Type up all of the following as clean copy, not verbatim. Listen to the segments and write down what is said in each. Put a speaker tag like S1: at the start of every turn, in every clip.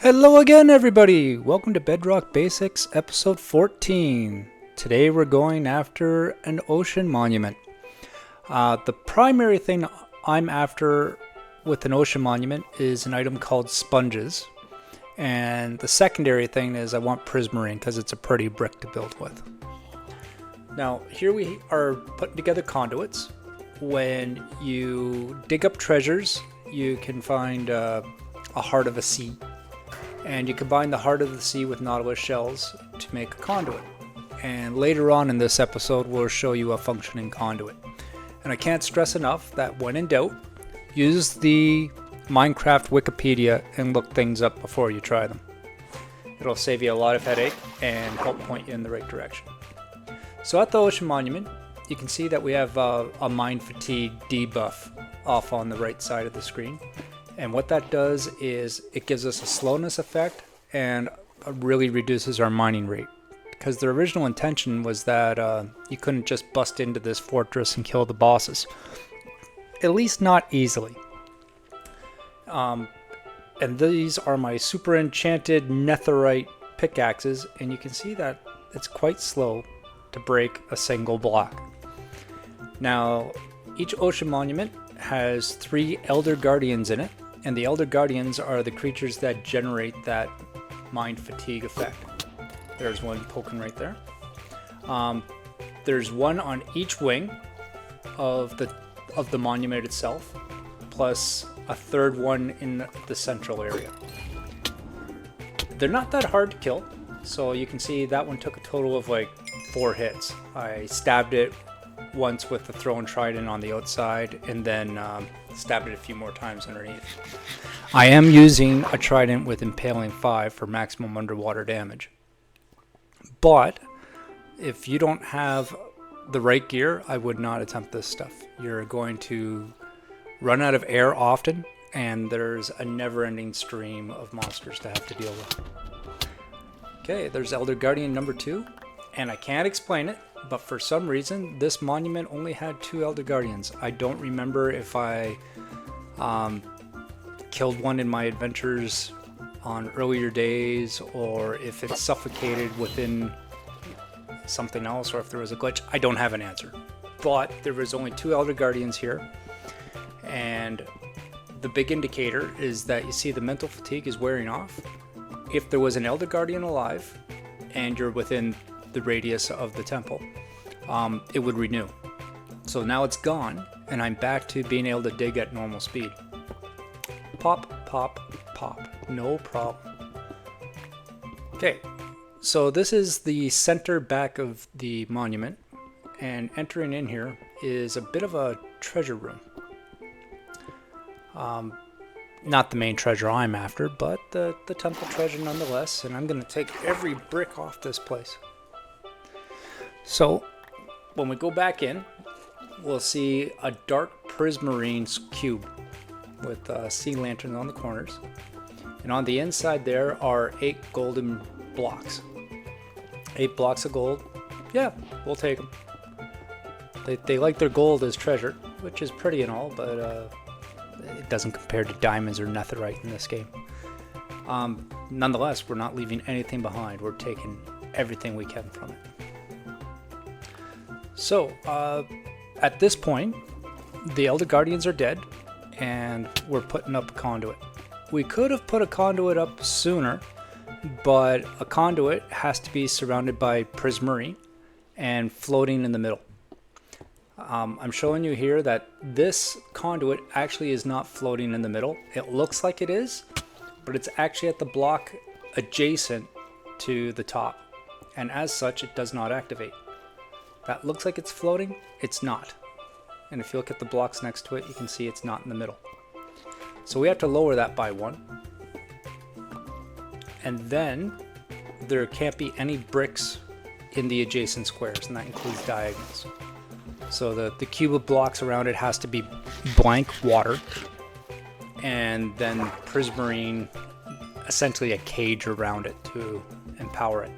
S1: Hello again, everybody! Welcome to Bedrock Basics, episode 14. Today we're going after an ocean monument. The primary thing I'm after with an ocean monument is an item called sponges. And the secondary thing is I want Prismarine because it's a pretty brick to build with. Now, here we are putting together conduits. When you dig up treasures, you can find a heart of a sea. And you combine the heart of the sea with nautilus shells to make a conduit. And later on in this episode, we'll show you a functioning conduit. And I can't stress enough that when in doubt, use the Minecraft Wikipedia and look things up before you try them. It'll save you a lot of headache and help point you in the right direction. So at the Ocean Monument, you can see that we have a mine fatigue debuff off on the right side of the screen. And what that does is it gives us a slowness effect and really reduces our mining rate. Because the original intention was that you couldn't just bust into this fortress and kill the bosses. At least not easily. And these are my super enchanted netherite pickaxes. And you can see that it's quite slow to break a single block. Now, each ocean monument has 3 Elder Guardians in it. And the Elder Guardians are the creatures that generate that mine fatigue effect. There's one poking right there. There's one on each wing of the monument itself, plus a third one in the central area. They're not that hard to kill, so you can see that one took a total of like 4 hits. I stabbed it once with the thrown trident on the outside, and then stabbed it a few more times underneath. I am using a trident with Impaling 5 for maximum underwater damage. But if you don't have the right gear, I would not attempt this stuff. You're going to run out of air often, and there's a never-ending stream of monsters to have to deal with. Okay, there's Elder Guardian number 2, and I can't explain it, but for some reason, this monument only had 2 Elder Guardians. I don't remember if I killed one in my adventures on earlier days, or if it suffocated within something else, or if there was a glitch. I don't have an answer. But there was only 2 Elder Guardians here, and the big indicator is that you see the mental fatigue is wearing off. If there was an Elder Guardian alive, and you're within the radius of the temple, it would renew. So now it's gone, and I'm back to being able to dig at normal speed. Pop, pop, pop. No problem. Okay, so this is the center back of the monument, and entering in here is a bit of a treasure room. Not the main treasure I'm after, but the temple treasure nonetheless, and I'm going to take every brick off this place. So, when we go back in, we'll see a dark prismarine cube with sea lanterns on the corners. And on the inside there are 8 golden blocks. 8 blocks of gold. Yeah, we'll take them. They like their gold as treasure, which is pretty and all, but it doesn't compare to diamonds or netherite in this game. Nonetheless, we're not leaving anything behind. We're taking everything we can from it. So, at this point, the Elder Guardians are dead, and we're putting up a conduit. We could have put a conduit up sooner, but a conduit has to be surrounded by prismarine and floating in the middle. I'm showing you here that this conduit actually is not floating in the middle. It looks like it is, but it's actually at the block adjacent to the top, and as such, it does not activate. That looks like it's floating, it's not. And if you look at the blocks next to it, you can see it's not in the middle. So we have to lower that by 1. And then there can't be any bricks in the adjacent squares, and that includes diagonals. So the cube of blocks around it has to be blank water, and then prismarine, essentially a cage around it to empower it.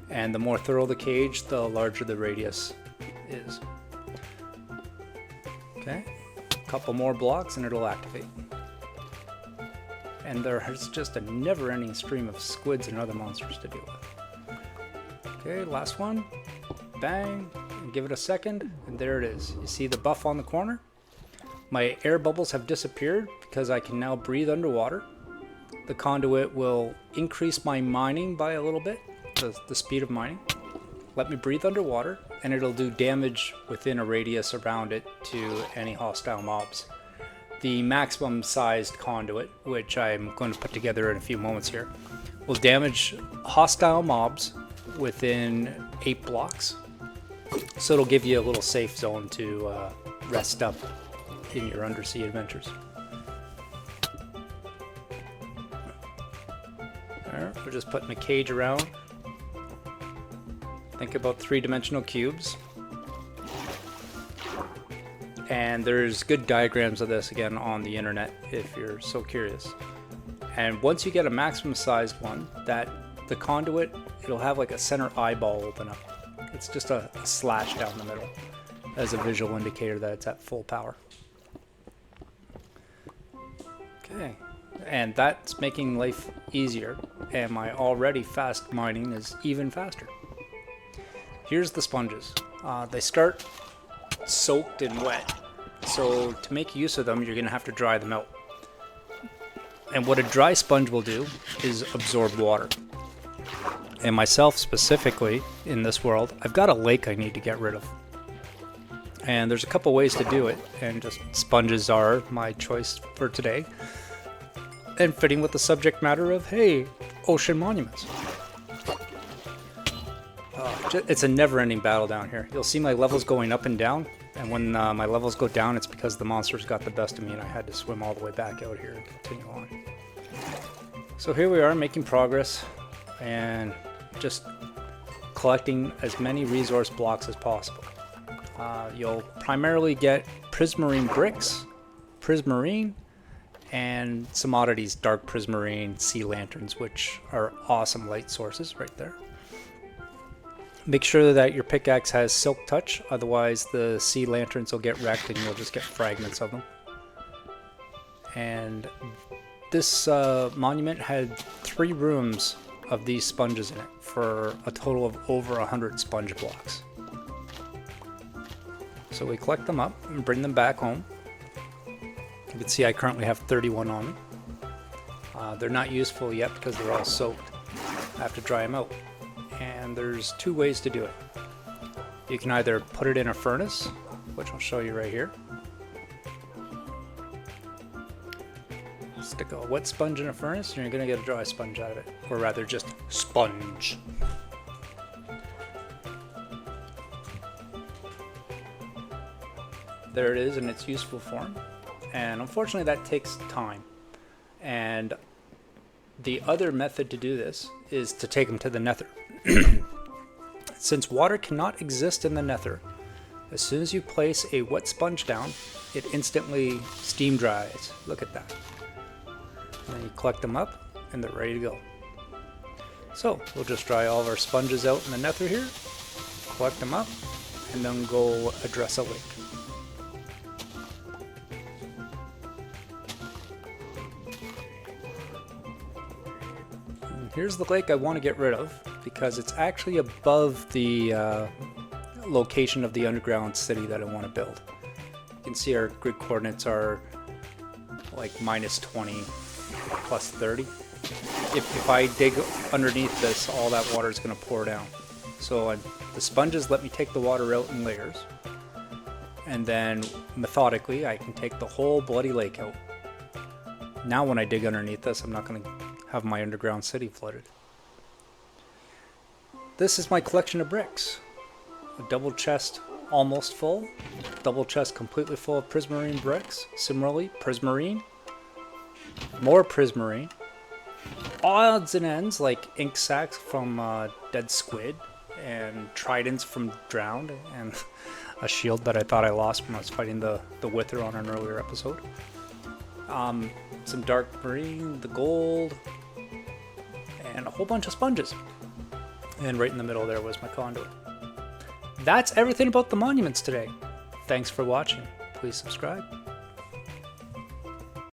S1: And the more thorough the cage, the larger the radius is. Okay, a couple more blocks and it'll activate. and there's just a never-ending stream of squids and other monsters to deal with. Okay, last one. Bang, and give it a second, and there it is. You see the buff on the corner? My air bubbles have disappeared because I can now breathe underwater. The conduit will increase my mining by a little bit, the speed of mining. Let me breathe underwater, and it'll do damage within a radius around it to any hostile mobs. The maximum sized conduit, which I'm going to put together in a few moments here, will damage hostile mobs within 8 blocks. So it'll give you a little safe zone to rest up in your undersea adventures. There, we're just putting a cage around. Think about 3-dimensional cubes. And there's good diagrams of this again on the internet if you're so curious. And once you get a maximum sized one, the conduit, it'll have like a center eyeball open up. It's just a slash down the middle as a visual indicator that it's at full power. Okay, and that's making life easier, and my already fast mining is even faster. Here's the sponges. They start soaked and wet, so to make use of them, you're going to have to dry them out. And what a dry sponge will do is absorb water. And myself specifically, in this world, I've got a lake I need to get rid of. And there's a couple ways to do it, and just sponges are my choice for today. And fitting with the subject matter of, hey, ocean monuments. It's a never-ending battle down here. You'll see my levels going up and down, and when my levels go down, it's because the monsters got the best of me and I had to swim all the way back out here and continue on. So here we are making progress, and just collecting as many resource blocks as possible. You'll primarily get Prismarine bricks, Prismarine, and some oddities, dark Prismarine, sea lanterns, which are awesome light sources right there. Make sure that your pickaxe has silk touch, otherwise the sea lanterns will get wrecked and you'll just get fragments of them. And this monument had 3 rooms of these sponges in it for a total of over 100 sponge blocks. So we collect them up and bring them back home. You can see I currently have 31 on me. They're not useful yet because they're all soaked. I have to dry them out. And there's 2 ways to do it. You can either put it in a furnace, which I'll show you right here. Stick a wet sponge in a furnace and you're going to get a dry sponge out of it. Or rather just sponge. There it is in its useful form. And unfortunately that takes time. And the other method to do this is to take them to the nether. Since water cannot exist in the nether, as soon as you place a wet sponge down, it instantly steam dries. Look at that. And then you collect them up and they're ready to go. So we'll just dry all of our sponges out in the nether here, collect them up, and then go address a lake. Here's the lake I want to get rid of because it's actually above the location of the underground city that I want to build. You can see our grid coordinates are like -20 plus 30. If I dig underneath this, all that water is going to pour down. So the sponges let me take the water out in layers, and then methodically I can take the whole bloody lake out. Now when I dig underneath this, I'm not going to have my underground city flooded. This is my collection of bricks. A double chest almost full, double chest completely full of Prismarine bricks. Similarly, Prismarine, more Prismarine, odds and ends like ink sacs from dead squid, and tridents from drowned, and a shield that I thought I lost when I was fighting the Wither on an earlier episode. Some dark marine, the gold, and a whole bunch of sponges. And right in the middle there was my conduit. That's everything about the monuments today. Thanks for watching. Please subscribe.